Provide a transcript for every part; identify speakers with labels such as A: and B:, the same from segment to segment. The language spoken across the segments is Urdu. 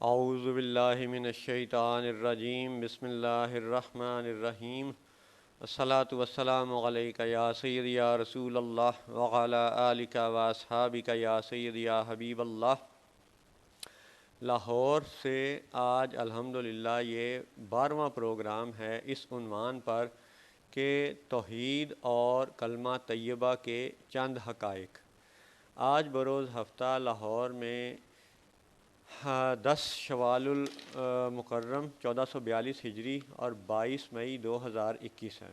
A: اعوذ باللہ من الشیطان الرجیم بسم اللہ الرحمن الرحیم الصلاۃ والسلام علیک یا سیدی یا رسول اللہ وعلی آلک و اصحابک یا سیدی یا حبیب اللہ۔ لاہور سے آج الحمدللہ یہ 12واں پروگرام ہے اس عنوان پر کہ توحید اور کلمہ طیبہ کے چند حقائق۔ آج بروز ہفتہ لاہور میں 10 شوال المکرم 1442 ہجری اور 22 مئی 2021 ہے۔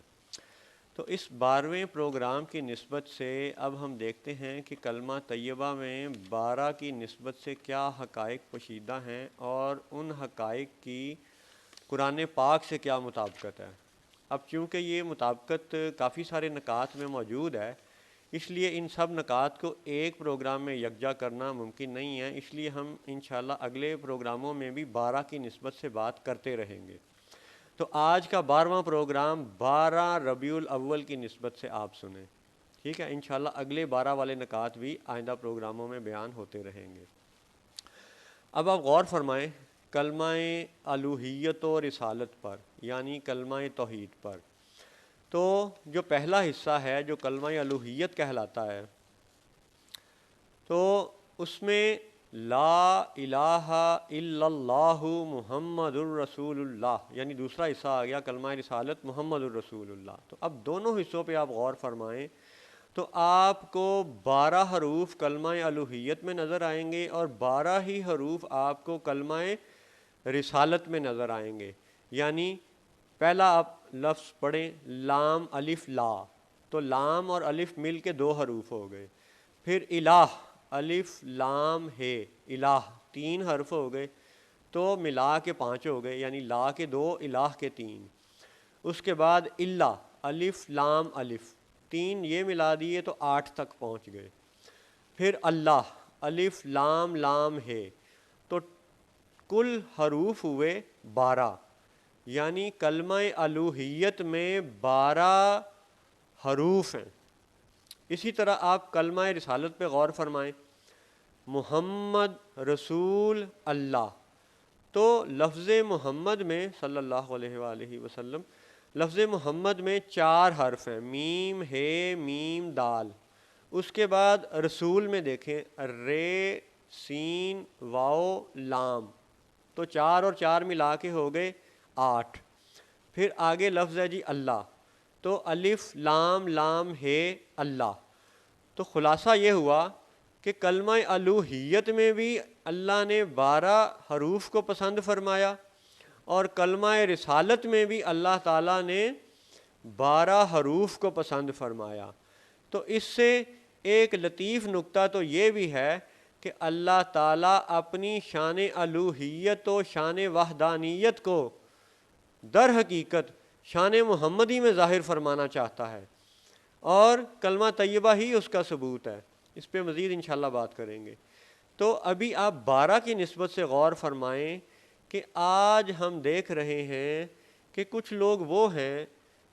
A: تو اس 12ویں پروگرام کی نسبت سے اب ہم دیکھتے ہیں کہ کلمہ طیبہ میں 12 کی نسبت سے کیا حقائق پوشیدہ ہیں اور ان حقائق کی قرآن پاک سے کیا مطابقت ہے۔ اب چونکہ یہ مطابقت کافی سارے نکات میں موجود ہے، اس لیے ان سب نکات کو ایک پروگرام میں یکجا کرنا ممکن نہیں ہے، اس لیے ہم انشاءاللہ اگلے پروگراموں میں بھی 12 کی نسبت سے بات کرتے رہیں گے۔ تو آج کا 12واں پروگرام 12 ربیع الاول کی نسبت سے آپ سنیں، ٹھیک ہے؟ انشاءاللہ اگلے 12 والے نکات بھی آئندہ پروگراموں میں بیان ہوتے رہیں گے۔ اب آپ غور فرمائیں کلمہ الوہیت و رسالت پر، یعنی کلمہ توحید پر۔ تو جو پہلا حصہ ہے جو کلمہ الوہیت کہلاتا ہے، تو اس میں لا الہ الا اللہ محمد الرسول اللہ، یعنی دوسرا حصہ آ گیا کلمہ رسالت محمد الرسول اللہ۔ تو اب دونوں حصوں پہ آپ غور فرمائیں تو آپ کو 12 حروف کلمہ الوہیت میں نظر آئیں گے اور 12 ہی حروف آپ کو کلمہ رسالت میں نظر آئیں گے۔ یعنی پہلا آپ لفظ پڑھیں لام الف لا، تو لام اور الف مل کے 2 حروف ہو گئے۔ پھر الہ الف لام ہے، الہ 3 حرف ہو گئے، تو ملا کے 5 ہو گئے، یعنی لا کے 2 الہ کے 3۔ اس کے بعد اللہ الف لام الف 3 یہ ملا دیے تو 8 تک پہنچ گئے۔ پھر اللہ الف لام لام ہے، تو کل حروف ہوئے 12، یعنی کلمہ الوہیت میں 12 حروف ہیں۔ اسی طرح آپ کلمہ رسالت پہ غور فرمائیں محمد رسول اللہ، تو لفظ محمد میں صلی اللہ علیہ وآلہ وسلم، لفظ محمد میں 4 حرف ہیں، میم ہے میم دال۔ اس کے بعد رسول میں دیکھیں رے سین واو لام، تو 4 اور 4 ملا کے ہو گئے 8۔ پھر آگے لفظ ہے جی اللہ، تو الف لام لام ہے اللہ۔ تو خلاصہ یہ ہوا کہ کلمہ الوہیت میں بھی اللہ نے 12 حروف کو پسند فرمایا اور کلمہ رسالت میں بھی اللہ تعالیٰ نے 12 حروف کو پسند فرمایا۔ تو اس سے ایک لطیف نکتہ تو یہ بھی ہے کہ اللہ تعالیٰ اپنی شان الوہیت و شان وحدانیت کو در حقیقت شان محمدی میں ظاہر فرمانا چاہتا ہے، اور کلمہ طیبہ ہی اس کا ثبوت ہے۔ اس پہ مزید انشاءاللہ بات کریں گے۔ تو ابھی آپ 12 کی نسبت سے غور فرمائیں کہ آج ہم دیکھ رہے ہیں کہ کچھ لوگ وہ ہیں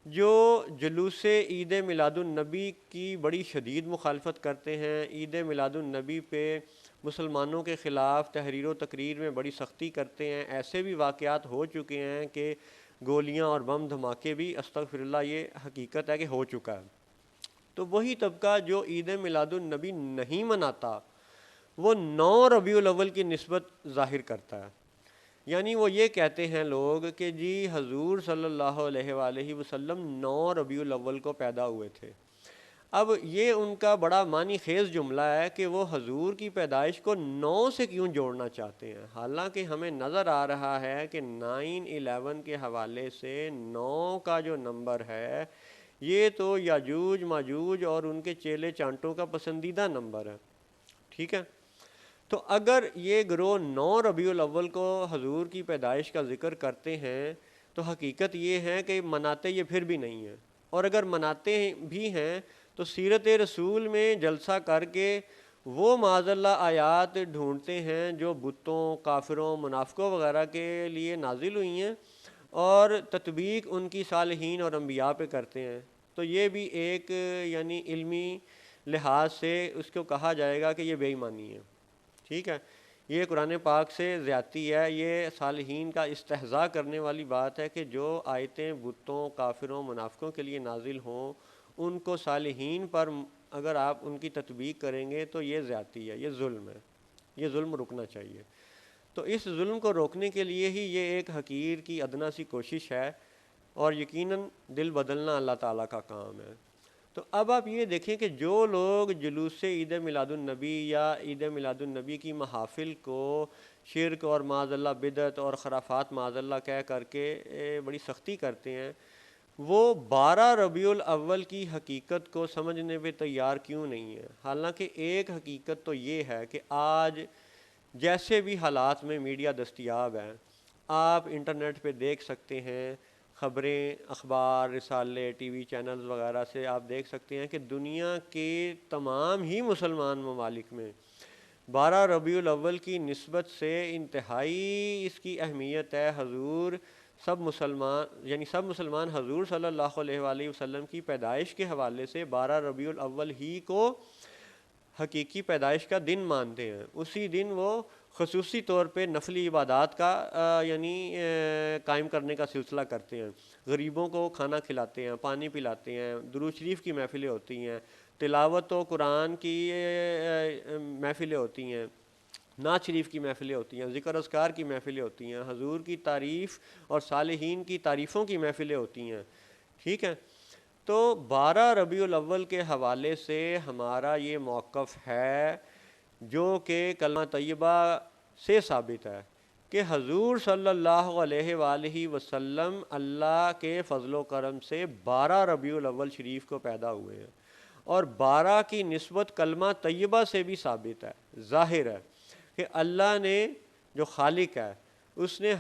A: جو جلوس عید میلاد النبی کی بڑی شدید مخالفت کرتے ہیں، عید میلاد النبی پہ مسلمانوں کے خلاف تحریر و تقریر میں بڑی سختی کرتے ہیں۔ ایسے بھی واقعات ہو چکے ہیں کہ گولیاں اور بم دھماکے بھی، استغفر اللہ، یہ حقیقت ہے کہ ہو چکا ہے۔ تو وہی طبقہ جو عید میلاد النبی نہیں مناتا، وہ 9 ربیع الاول کی نسبت ظاہر کرتا ہے۔ یعنی وہ یہ کہتے ہیں لوگ کہ جی حضور صلی اللہ علیہ وآلہ وسلم 9 ربیع الاول کو پیدا ہوئے تھے۔ اب یہ ان کا بڑا معنی خیز جملہ ہے کہ وہ حضور کی پیدائش کو 9 سے کیوں جوڑنا چاہتے ہیں، حالانکہ ہمیں نظر آ رہا ہے کہ 9/11 کے حوالے سے 9 کا جو نمبر ہے یہ تو یاجوج ماجوج اور ان کے چیلے چانٹوں کا پسندیدہ نمبر ہے، ٹھیک ہے؟ تو اگر یہ گروہ 9 ربیع الاول کو حضور کی پیدائش کا ذکر کرتے ہیں تو حقیقت یہ ہے کہ مناتے یہ پھر بھی نہیں ہیں، اور اگر مناتے بھی ہیں تو سیرت رسول میں جلسہ کر کے وہ معاذ اللہ آیات ڈھونڈتے ہیں جو بتوں، کافروں، منافقوں وغیرہ کے لیے نازل ہوئی ہیں، اور تطبیق ان کی صالحین اور انبیاء پہ کرتے ہیں۔ تو یہ بھی ایک یعنی علمی لحاظ سے اس کو کہا جائے گا کہ یہ بے ایمانی ہے، ٹھیک ہے؟ یہ قرآن پاک سے زیادتی ہے، یہ صالحین کا استہزاء کرنے والی بات ہے کہ جو آیتیں بتوں، کافروں، منافقوں کے لیے نازل ہوں ان کو صالحین پر اگر آپ ان کی تطبیق کریں گے تو یہ زیادتی ہے، یہ ظلم ہے، یہ ظلم رکنا چاہیے۔ تو اس ظلم کو روکنے کے لیے ہی یہ ایک حقیر کی ادنا سی کوشش ہے، اور یقیناً دل بدلنا اللہ تعالیٰ کا کام ہے۔ تو اب آپ یہ دیکھیں کہ جو لوگ جلوس عید میلاد النبی یا عید میلاد النبی کی محافل کو شرک اور معاذ اللہ بدعت اور خرافات معاذ اللہ کہہ کر کے بڑی سختی کرتے ہیں، وہ 12 ربیع الاول کی حقیقت کو سمجھنے پہ تیار کیوں نہیں ہے؟ حالانکہ ایک حقیقت تو یہ ہے کہ آج جیسے بھی حالات میں میڈیا دستیاب ہے، آپ انٹرنیٹ پہ دیکھ سکتے ہیں، خبریں، اخبار، رسالے، ٹی وی چینلز وغیرہ سے آپ دیکھ سکتے ہیں کہ دنیا کے تمام ہی مسلمان ممالک میں 12 ربیع الاول کی نسبت سے انتہائی اس کی اہمیت ہے۔ حضور سب مسلمان حضور صلی اللہ علیہ وآلہ وسلم کی پیدائش کے حوالے سے 12 ربیع الاول ہی کو حقیقی پیدائش کا دن مانتے ہیں۔ اسی دن وہ خصوصی طور پہ نفلی عبادات کا قائم کرنے کا سلسلہ کرتے ہیں، غریبوں کو کھانا کھلاتے ہیں، پانی پلاتے ہیں، درود شریف کی محفلیں ہوتی ہیں، تلاوت و قرآن کی محفلیں ہوتی ہیں، نعت شریف کی محفلیں ہوتی ہیں، ذکر اذکار کی محفلیں ہوتی ہیں، حضور کی تعریف اور صالحین کی تعریفوں کی محفلیں ہوتی ہیں، ٹھیک ہے۔ تو 12 ربیع الاول کے حوالے سے ہمارا یہ موقف ہے جو کہ کلمہ طیبہ سے ثابت ہے کہ حضور صلی اللہ علیہ وآلہ وسلم اللہ کے فضل و کرم سے 12 ربیع الاول شریف کو پیدا ہوئے ہیں، اور 12 کی نسبت کلمہ طیبہ سے بھی ثابت ہے، ظاہر ہے کہ اللہ نے جو خالق ہے اس نے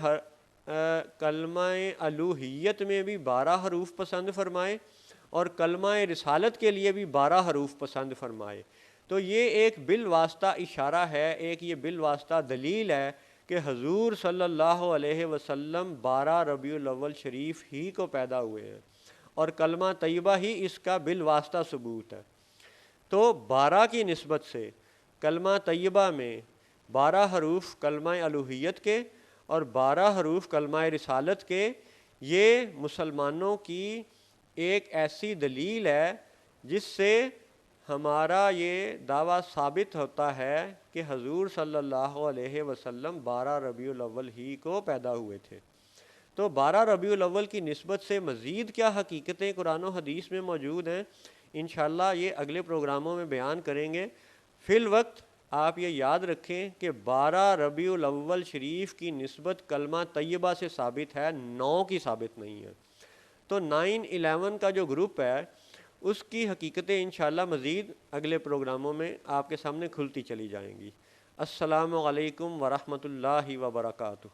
A: کلمہ الوہیت میں بھی 12 حروف پسند فرمائے اور کلمہ رسالت کے لیے بھی 12 حروف پسند فرمائے۔ تو یہ ایک بالواسطہ اشارہ ہے، ایک یہ بالواسطہ دلیل ہے کہ حضور صلی اللہ علیہ وسلم 12 ربیع الاول شریف ہی کو پیدا ہوئے ہیں، اور کلمہ طیبہ ہی اس کا بالواسطہ ثبوت ہے۔ تو 12 کی نسبت سے کلمہ طیبہ میں 12 حروف کلمہ الوہیت کے اور 12 حروف کلمہ رسالت کے، یہ مسلمانوں کی ایک ایسی دلیل ہے جس سے ہمارا یہ دعویٰ ثابت ہوتا ہے کہ حضور صلی اللہ علیہ وسلم 12 ربیع الاول ہی کو پیدا ہوئے تھے۔ تو 12 ربیع الاول کی نسبت سے مزید کیا حقیقتیں قرآن و حدیث میں موجود ہیں، انشاءاللہ یہ اگلے پروگراموں میں بیان کریں گے۔ فی الوقت آپ یہ یاد رکھیں کہ 12 ربیع الاول شریف کی نسبت کلمہ طیبہ سے ثابت ہے، 9 کی ثابت نہیں ہے۔ تو 9/11 کا جو گروپ ہے اس کی حقیقتیں انشاءاللہ مزید اگلے پروگراموں میں آپ کے سامنے کھلتی چلی جائیں گی۔ السلام علیکم ورحمۃ اللہ وبرکاتہ۔